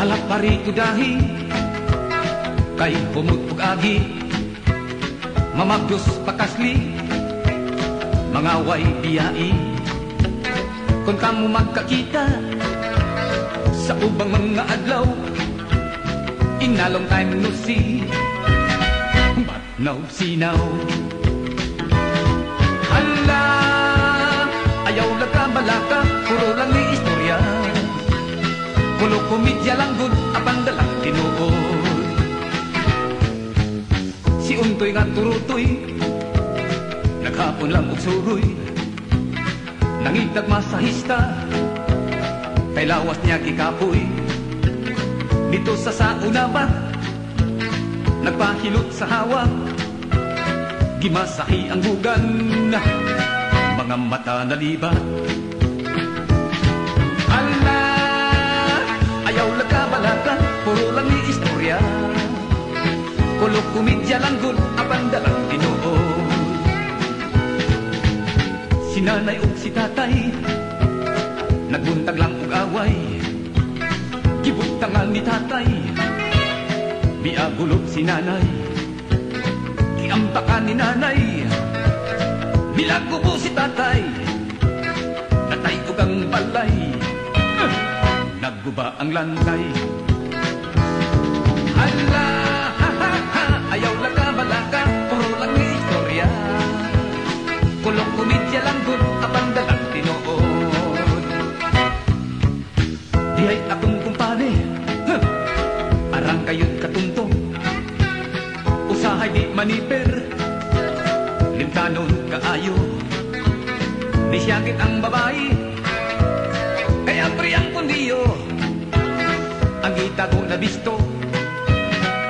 Halap pari kudahi kay humut agi mamagdos pakasli mga way biyai kung kamo magkakita sa ubang mga adlaw in a long time no see but now see now. Hala ayaw lagkabalaka puro lang ni istorya kulo komedya lang gud apan dalang tinuod si untoy nga turutoy naghapon lang og suroy nangitag masahista kay lawas niya kikapoy dito sa sauna ba nagpahilot sa hawak gimasahi ang bugan mga mata nalibat. Ala ayaw lagkabalaka puro lang ni istorya kulo komedya lang gud apan dalang tinuod si nanay ug si tatay nagbuntag lang og away gibuntangan ni tatay miagulog si nanay giamtakan ni nanay bilagubo si tatay natay ug ang balay nagguba ang lantay. Hala ha ha ha ayaw lagkabalaka puro lang ni istorya kulo komedya lang gud apan dalang tinuod dihay akong kumpane arang kayo't katuntong usahay di maniper limtanon kaayo nisyagit ang babae kaya priyang kundiyo ang itago na bisto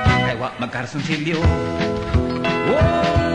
kay wa magkarsunsilyo. Wow!